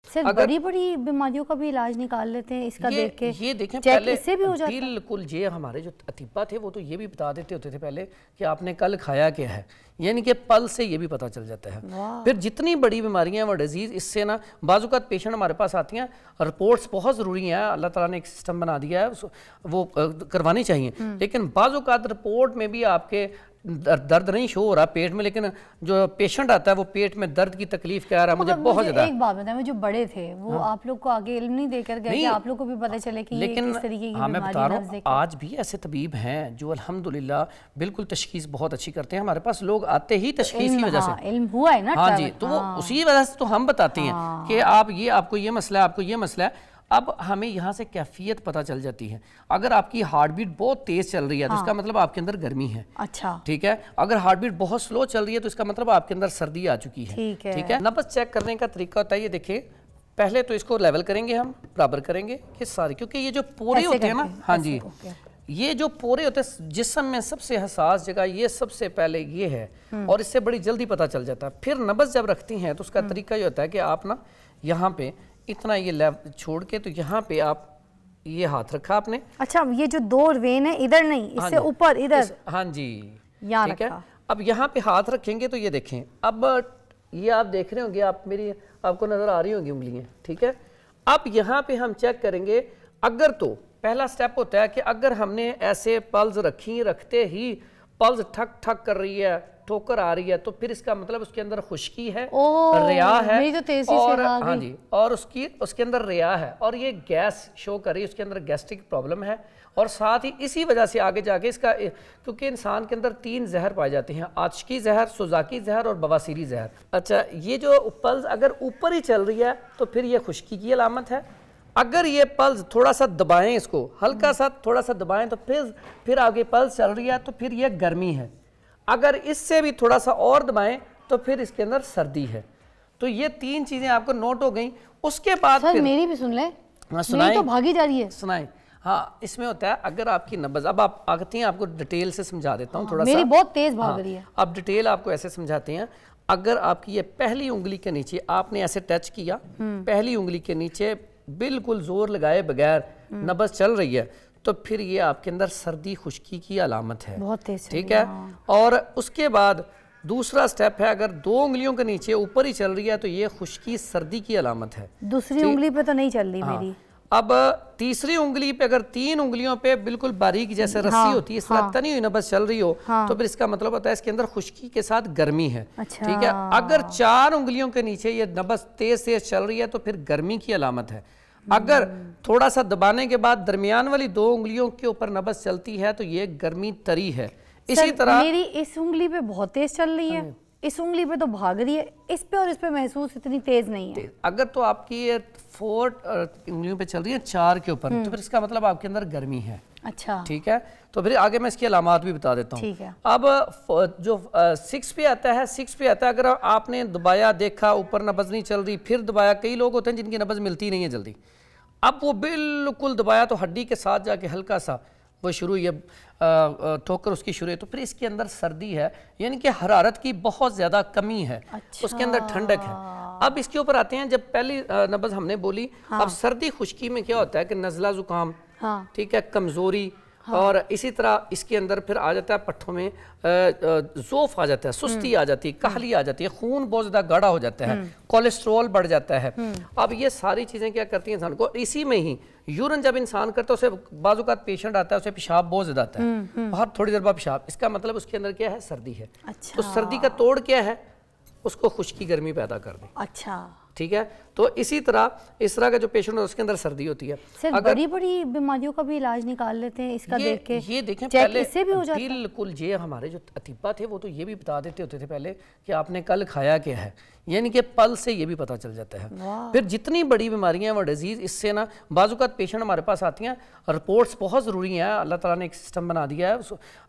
Sir बड़ी बड़ी बीमारियों का भी इलाज निकाल लेते हैं इसका देख के, ये देखें चेक पहले इससे भी हो जाता है? बिल्कुल, ये हमारे जो अतिब्बा थे वो तो ये भी बता देते होते थे पहले कि आपने कल खाया क्या है, यानी कि पल से ये भी पता चल जाता है। फिर जितनी बड़ी बीमारियां हैं वो डिजीज़, इससे ना बाज़-औक़ात पेशेंट हमारे पास आती हैं, रिपोर्ट्स बहुत ज़रूरी हैं, अल्लाह ताला ने एक सिस्टम बना दिया है वो करवानी चाहिए, लेकिन बाज़-औक़ात रिपोर्ट में भी आपके दर्द नहीं शो हो रहा पेट में, लेकिन जो पेशेंट आता है वो पेट में दर्द की तकलीफ कह रहा है मुझे बहुत ज़्यादा। एक बात बताएं, जो बड़े थे वो आप लोग को आगे इल्म नहीं देकर गए कि आप लोग को भी पता चले कि लेकिन ये किस तरीके की हाँ मैं बता रहा हूँ, आज भी ऐसे तबीब हैं जो अल्हम्दुलिल्लाह बिल्कुल तशखीस बहुत अच्छी करते हैं। हमारे पास लोग आते ही तशखीस की वजह से, इल्म हुआ है ना, हाँ जी, तो वो उसी वजह से तो हम बताते हैं कि आप ये, आपको ये मसला है, आपको ये मसला है। अब हमें यहाँ से कैफियत पता चल जाती है। अगर आपकी हार्ट बीट बहुत तेज चल रही है तो इसका मतलब आपके अंदर गर्मी है। अच्छा, ठीक है। अगर हार्ट बीट बहुत स्लो चल रही है तो इसका मतलब आपके अंदर सर्दी आ चुकी है। ठीक है। नब्ज़ चेक करने का तरीका होता है, ये देखिए, पहले तो इसको लेवल करेंगे, हम बराबर करेंगे कि सारे, क्योंकि ये जो पोरे होते हैं ना, हाँ जी, ये जो पोरे होते हैं जिस्म में सबसे हसास जगह ये सबसे पहले ये है और इससे बड़ी जल्दी पता चल जाता है। फिर नब्ज़ जब रखती हैं तो उसका तरीका ये होता है कि आप ना यहाँ पे इतना ये लेवल छोड़ के, तो यहाँ पे आप ये हाथ रखा आपने। अच्छा, ये जो दो वेन है इधर नहीं, इससे ऊपर इधर, हाँ जी, ठीक है। अब यहाँ पे हाथ रखेंगे तो ये देखें, अब ये आप देख रहे होंगे, आप मेरी आपको नजर आ रही होंगी उंगलियां, ठीक है। अब यहाँ पे हम चेक करेंगे, अगर तो पहला स्टेप होता है कि अगर हमने ऐसे पल्स रखी, रखते ही पल्स ठक ठक कर रही है, ठोकर आ रही है, तो फिर इसका मतलब उसके अंदर खुश्की है, रिया है, और हाँ जी, और उसके अंदर रिया है और ये गैस शो कर रही है, उसके अंदर गैस्ट्रिक प्रॉब्लम है। और साथ ही इसी वजह से आगे जाके इसका, क्योंकि इंसान के अंदर 3 जहर पाए जाते हैं, आशिकी जहर, सुजाकी जहर और बवासीरी जहर। अच्छा, ये जो पल्स अगर ऊपर ही चल रही है तो फिर ये खुश्की की अलामत है। अगर ये पल्स थोड़ा सा दबाएं, इसको हल्का सा थोड़ा सा दबाएं, तो फिर आगे पल्स चल रही है तो फिर ये गर्मी है। अगर इससे भी थोड़ा सा और दबाएं तो फिर इसके अंदर सर्दी है। तो ये 3 चीजें आपको नोट हो गई। उसके बाद सर मेरी भी सुन ले, मेरी तो भागी जा रही है। सुनाएं। हाँ, इसमें होता है अगर आपकी नब्ज़, अब आप आती हैं, आपको डिटेल से समझा देता हूँ थोड़ा सा, मेरी बहुत तेज भाग रही है। अब डिटेल आपको ऐसे समझाते हैं। अगर आपकी ये पहली उंगली के नीचे आपने ऐसे टच किया, पहली उंगली के नीचे बिल्कुल जोर लगाए बगैर नब्ज़ चल रही है, तो फिर ये आपके अंदर सर्दी खुश्की की अलामत है, बहुत तेज, ठीक है। और उसके बाद दूसरा स्टेप है, अगर 2 उंगलियों के नीचे ऊपर ही चल रही है तो ये खुश्की सर्दी की अलामत है। दूसरी उंगली पे तो नहीं चल रही मेरी। अब तीसरी उंगली पे, अगर 3 उंगलियों पे बिल्कुल बारीक जैसे रस्सी होती है, इस तरह तनी हुई नब्ज़ चल रही हो, तो फिर इसका मतलब होता है इसके अंदर खुश्की के साथ गर्मी है। ठीक है। अगर 4 उंगलियों के नीचे ये नब्ज़ तेज तेज चल रही है तो फिर गर्मी की अलामत है। अगर थोड़ा सा दबाने के बाद दरमियान वाली 2 उंगलियों के ऊपर नब्ज़ चलती है तो ये गर्मी तरी है। इसी तरह मेरी इस उंगली पे बहुत तेज चल रही है, इस उंगली पे तो भाग रही है, इस पे और इस पे महसूस इतनी तेज नहीं है। अगर तो आपकी ये 4 उंगलियों पे चल रही है 4 के ऊपर, तो फिर इसका मतलब आपके अंदर गर्मी है। अच्छा, ठीक है। तो फिर आगे मैं इसकी अलामात भी बता देता हूँ। ठीक है। अब जो 6 पे आता है, 6 पे आता है, अगर आपने दबाया, देखा ऊपर नब्ज़ नहीं चल रही, फिर दबाया, कई लोग होते हैं जिनकी नब्ज़ मिलती नहीं है जल्दी, अब वो बिल्कुल दबाया तो हड्डी के साथ जाके हल्का सा वो शुरू, ये ठोकर उसकी शुरू है, तो फिर इसके अंदर सर्दी है, यानी कि हरारत की बहुत ज़्यादा कमी है। अच्छा। उसके अंदर ठंडक है। अब इसके ऊपर आते हैं, जब पहली नब्ज़ हमने बोली, अब सर्दी खुश्की में क्या होता है कि नज़ला ज़ुकाम, ठीक है, कमज़ोरी, और इसी तरह इसके अंदर फिर आ जाता है पट्ठों में ज़ोफ़ आ जाता है, सुस्ती आ जाती है, काहली आ जाती है, खून बहुत ज़्यादा गाढ़ा हो जाता है, कोलेस्ट्रॉल बढ़ जाता है। अब ये सारी चीज़ें क्या करती हैं इंसान को, इसी में ही यूरिन जब इंसान करता है, उसे बाज़ औक़ात पेशेंट आता है, उसे पेशाब बहुत ज़्यादा आता है, बहुत थोड़ी देर बाद पेशाब, इसका मतलब उसके अंदर क्या है, सर्दी है। तो सर्दी का तोड़ क्या है, उसको खुश्की गर्मी पैदा कर दे। अच्छा, ठीक है। तो इसी तरह इस तरह का जो पेशेंट है उसके अंदर सर्दी होती है। सर बड़ी बड़ी बीमारियों का भी इलाज निकाल लेते हैं इसका देख के, ये देखें चेक पहले इससे भी हो जाता है? बिल्कुल, ये हमारे जो अतिब्बा थे वो तो ये भी बता देते होते थे पहले कि आपने कल खाया क्या है, यानी कि पल से ये भी पता चल जाता है। फिर जितनी बड़ी बीमारियां वो डिजीज़, इससे ना बाज़-औक़ात पेशेंट हमारे पास आती हैं, रिपोर्ट्स बहुत ज़रूरी हैं, अल्लाह ताला ने एक सिस्टम बना दिया है,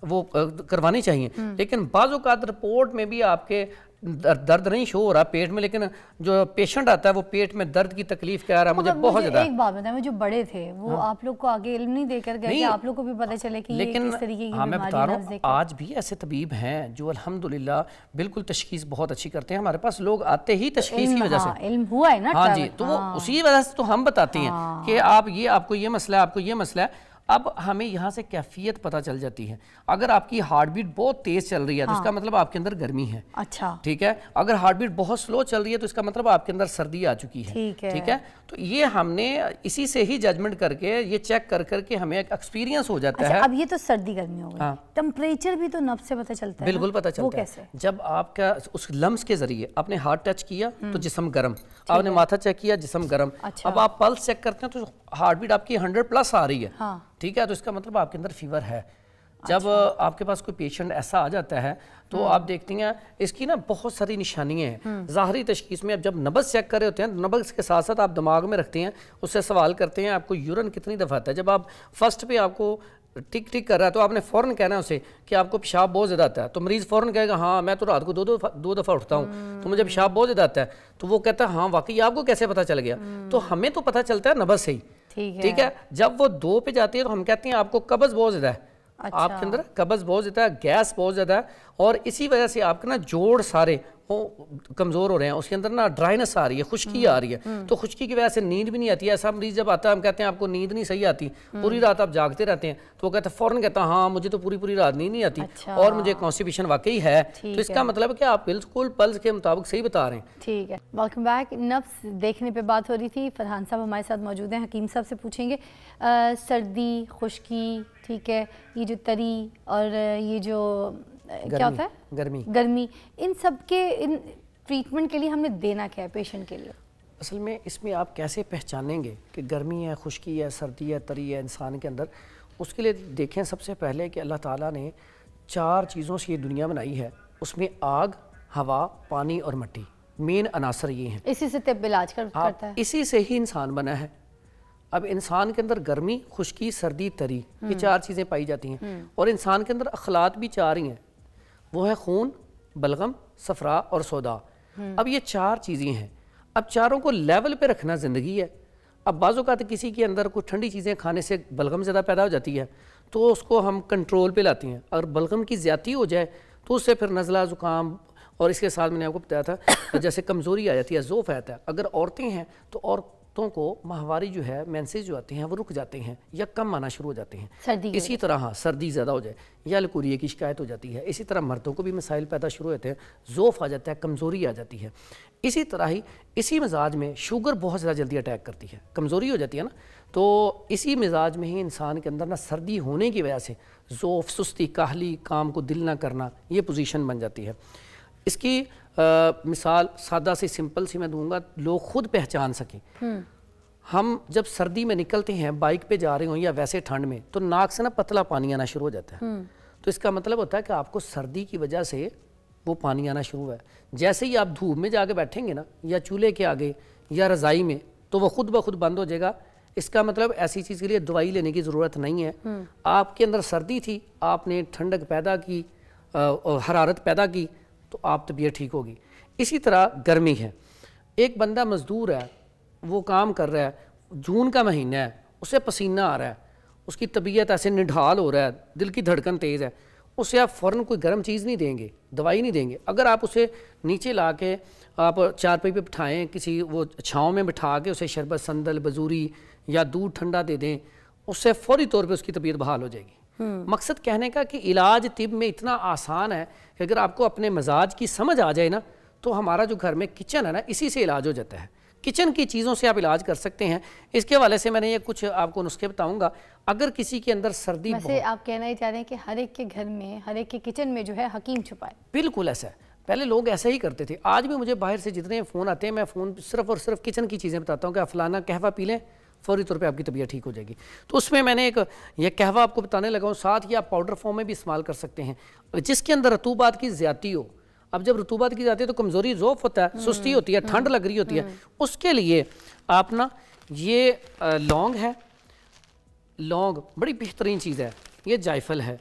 वो करवानी चाहिए, लेकिन बाज़-औक़ात रिपोर्ट में भी आपके दर्द नहीं शो हो रहा पेट में, लेकिन जो पेशेंट आता है वो पेट में दर्द की तकलीफ कह रहा है मुझे बहुत ज्यादा। एक बात बताएं, जो बड़े थे वो आप लोग को आगे इल्म नहीं देकर गए कि आप लोग को भी पता चले कि लेकिन ये किस तरीके की मैं बता रहा हूँ, बीमारी आज भी ऐसे तबीब हैं जो अल्हम्दुलिल्लाह बिल्कुल तशखीस बहुत अच्छी करते हैं। हमारे पास लोग आते ही तशखीस की वजह से, इल्म हुआ है ना। हाँ जी, तो वो उसी वजह से तो हम बताते हैं कि आप ये, आपको ये मसला है, आपको ये मसला है। अब हमें यहाँ से कैफियत पता चल जाती है। अगर आपकी हार्ट बीट बहुत तेज चल रही है तो इसका मतलब आपके अंदर गर्मी है। अच्छा, ठीक है। अगर हार्ट बीट बहुत स्लो चल रही है तो इसका मतलब आपके अंदर सर्दी आ चुकी है। ठीक है। तो ये हमने इसी से ही जजमेंट करके, ये चेक कर करके हमें एक एक्सपीरियंस हो जाता है। अब ये तो सर्दी गर्मी हो गई, टेम्परेचर भी तो नब्ज से पता चलता है। बिल्कुल पता चलता है। कैसे? जब आपका उस लम्स के जरिए आपने हार्ट टच किया तो जिस्म गर्म, आपने माथा चेक किया जिस्म गर्म। अब आप पल्स चेक करते हैं तो हार्ट बीट आपकी 100+ आ रही है। ठीक है, तो इसका मतलब आपके अंदर फीवर है। जब आपके पास कोई पेशेंट ऐसा आ जाता है तो आप देखती हैं इसकी ना बहुत सारी निशानियां हैं ज़ाहरी तशखीस में। अब जब नब्ज़ चेक कर रहे होते हैं, नब्ज़ के साथ साथ आप दिमाग में रखते हैं, उससे सवाल करते हैं आपको यूरिन कितनी दफ़ा आता है। जब आप फर्स्ट पे आपको टिक टिक कर रहा है तो आपने फ़ौरन कहना है उसे कि आपको पेशाब बहुत ज़्यादा आता है। तो मरीज़ फ़ौरन कहेगा हाँ मैं तो रात को दो दफ़ा उठता हूँ तो मुझे पेशाब बहुत ज़्यादा आता है। तो वो कहता है हाँ वाकई आपको कैसे पता चल गया? तो हमें तो पता चलता है नब्ज़ से ही। ठीक है। जब वो 2 पे जाती है तो हम कहते हैं आपको कब्ज़ बहुत ज़्यादा है। अच्छा। आपके अंदर कब्ज़ बहुत ज़्यादा है, गैस बहुत ज़्यादा है, और इसी वजह से आपके ना जोड़ सारे वो कमज़ोर हो रहे हैं, उसके अंदर ना ड्राइनेस आ रही है, खुश्की आ रही है। तो खुश्की की वजह से नींद भी नहीं आती है। ऐसा मरीज जब आता है हम कहते हैं आपको नींद नहीं सही आती, पूरी रात आप जागते रहते हैं, तो वो कहते हैं फ़ौरन कहता है हाँ मुझे तो पूरी रात नींद नहीं आती। अच्छा। और मुझे कॉन्स्टिपेशन वाकई है। तो इसका मतलब है कि आप बिल्कुल पल्स के मुताबिक सही बता रहे हैं। ठीक है, वेलकम बैक। नफ्स देखने पे बात हो रही थी, फरहान साहब हमारे साथ मौजूद हैं। हकीम साहब से पूछेंगे सर्दी, खुश्की, ठीक है, ये जो तरी और ये जो क्या होता है गर्मी, इन सब के इन ट्रीटमेंट के लिए हमने देना क्या है पेशेंट के लिए? असल में इसमें आप कैसे पहचानेंगे कि गर्मी है, खुश्की है, सर्दी है, तरी है इंसान के अंदर? उसके लिए देखें सबसे पहले कि अल्लाह ताला ने 4 चीज़ों से ये दुनिया बनाई है। उसमें आग, हवा, पानी और मिट्टी मेन अनासर ये हैं। इसी से तिब्ब इलाज करता है, इसी से ही इंसान बना है। अब इंसान के अंदर गर्मी, खुश्की, सर्दी, तरी, ये 4 चीज़ें पाई जाती हैं। और इंसान के अंदर अखलात भी 4 ही हैं, वो है खून, बलगम, सफरा और सौदा। अब ये 4 चीज़ें हैं। अब चारों को लेवल पे रखना ज़िंदगी है। अब बाज़ औक़ात किसी के अंदर कुछ ठंडी चीज़ें खाने से बलगम ज़्यादा पैदा हो जाती है तो उसको हम कंट्रोल पे लाते हैं। अगर बलगम की ज़्यादती हो जाए तो उससे फिर नज़ला, ज़ुकाम और इसके साथ मैंने आपको बताया था जैसे कमज़ोरी आ जाती है, ज़ोफ़ आता है। अगर औरतें हैं तो औरतों को माहवारी जो है, मेंसेस जो आते हैं वो रुक जाते हैं या कम आना शुरू हो जाते हैं। इसी तरह हाँ सर्दी ज़्यादा हो जाए या लकूरिये की शिकायत हो जाती है। इसी तरह मर्दों को भी मसाइल पैदा शुरू होते हैं, ज़ोफ़ आ जाता है, कमज़ोरी आ जाती है। इसी तरह ही इसी मिजाज में शुगर बहुत ज़्यादा जल्दी अटैक करती है, कमज़ोरी हो जाती है ना। तो इसी मिजाज में ही इंसान के अंदर ना सर्दी होने की वजह से ज़ोफ़, सुस्ती, काहली, काम को दिल ना करना, ये पोजीशन बन जाती है। इसकी मिसाल सादा सी सिंपल सी मैं दूंगा, लोग खुद पहचान सकें। हम जब सर्दी में निकलते हैं, बाइक पे जा रहे हों या वैसे ठंड में, तो नाक से ना पतला पानी आना शुरू हो जाता है। तो इसका मतलब होता है कि आपको सर्दी की वजह से वो पानी आना शुरू हुआ है। जैसे ही आप धूप में जाके बैठेंगे ना या चूल्हे के आगे या रज़ाई में, तो वो खुद ब खुद बंद हो जाएगा। इसका मतलब ऐसी चीज़ के लिए दवाई लेने की ज़रूरत नहीं है। आपके अंदर सर्दी थी, आपने ठंडक पैदा की और हरारत पैदा की, तो आप तबीयत ठीक होगी। इसी तरह गर्मी है, एक बंदा मज़दूर है, वो काम कर रहा है, जून का महीना है, उसे पसीना आ रहा है, उसकी तबीयत ऐसे निढाल हो रहा है, दिल की धड़कन तेज़ है, उसे आप फ़ौरन कोई गर्म चीज़ नहीं देंगे, दवाई नहीं देंगे। अगर आप उसे नीचे ला के आप चारपाई पे बिठाएं, किसी वो छाँव में बिठा के उसे शरबत, संदल, बजूरी या दूध ठंडा दे दें, उससे फौरी तौर पे उसकी तबीयत बहाल हो जाएगी। मकसद कहने का कि इलाज तिब में इतना आसान है कि अगर आपको अपने मजाज की समझ आ जाए ना, तो हमारा जो घर में किचन है ना, इसी से इलाज हो जाता है। किचन की चीज़ों से आप इलाज कर सकते हैं। इसके हवाले से मैंने ये कुछ आपको नुस्खे बताऊंगा। अगर किसी के अंदर सर्दी, वैसे आप कहना ही चाह रहे हैं कि हर एक के घर में, हर एक के किचन में जो है हकीम छुपा है। बिल्कुल ऐसा है, पहले लोग ऐसा ही करते थे। आज भी मुझे बाहर से जितने फ़ोन आते हैं, मैं फ़ोन सिर्फ और सिर्फ किचन की चीज़ें बताता हूँ कि आप फलाना कहवा पी लें, फौरी तौर पे आपकी तबीयत ठीक हो जाएगी। तो उसमें मैंने एक ये कहवा आपको बताने लगा हूँ, साथ ही आप पाउडर फॉर्म में भी इस्तेमाल कर सकते हैं जिसके अंदर रतूबात की ज़्यादती हो। अब जब रतूबात की जाती है तो कमज़ोरी, ज़ोफ़ होता है, सुस्ती होती है, ठंड लग रही होती है, उसके लिए आप ना ये लौंग है, लौंग बड़ी बेहतरीन चीज़ है, ये जायफल है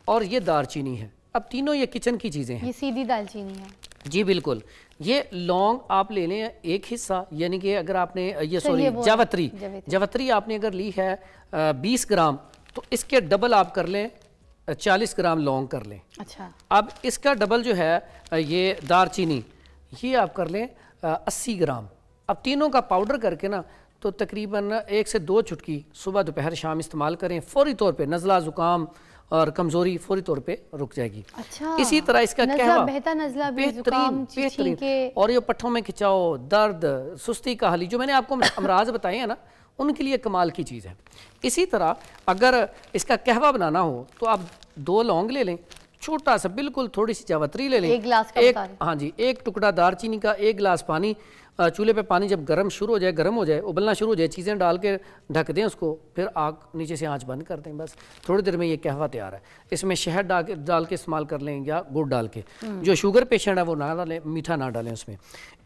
और ये दालचीनी है। अब तीनों ये किचन की चीज़ें हैं। ये सीधी दालचीनी है, جی بالکل. یہ لونگ آپ لے لیں ایک حصہ, یعنی کہ اگر آپ نے یہ سوری جوتری آپ نے اگر لی ہے 20 گرام تو اس کے ڈبل آپ کر لیں 40 گرام لونگ کر لیں. اچھا. اب اس کا ڈبل جو ہے یہ دار چینی یہ آپ کر لیں 80 گرام. اب تینوں کا پاؤڈر کر کے نا تو تقریباً 1 سے 2 چٹکی صبح دوپہر شام استعمال کریں, فوری طور پہ نزلہ زکام اور کمزوری فوری طور پہ رک جائے گی. اچھا. اسی طرح اس کا قہوہ بہترین, اور یہ پٹھوں میں کھچاؤ, درد, سستی کا حل, جو میں نے آپ کو امراض بتائے ہیں نا ان کے لیے کمال کی چیز ہے. اسی طرح اگر اس کا قہوہ بنانا ہو تو آپ 2 لونگ لے لیں, چھوٹا سا بالکل تھوڑی سی جاوتری لے لیں, 1 گلاس کا, ہاں جی, 1 ٹکڑا دار چینی کا, 1 گلاس پانی. چولہے پہ پانی جب گرم ہو جائے ابلنا شروع ہو جائے, چیزیں ڈال کے ڈھک دیں اس کو, پھر آگ نیچے سے آنچ بند کر دیں, بس تھوڑی دیر میں یہ قہوہ تیار ہے. اس میں شہد ڈال کے استعمال کر لیں یا گڑ ڈال کے. جو شوگر پیشنٹ ہے وہ نہ ڈالیں, میٹھا نہ ڈالیں اس میں.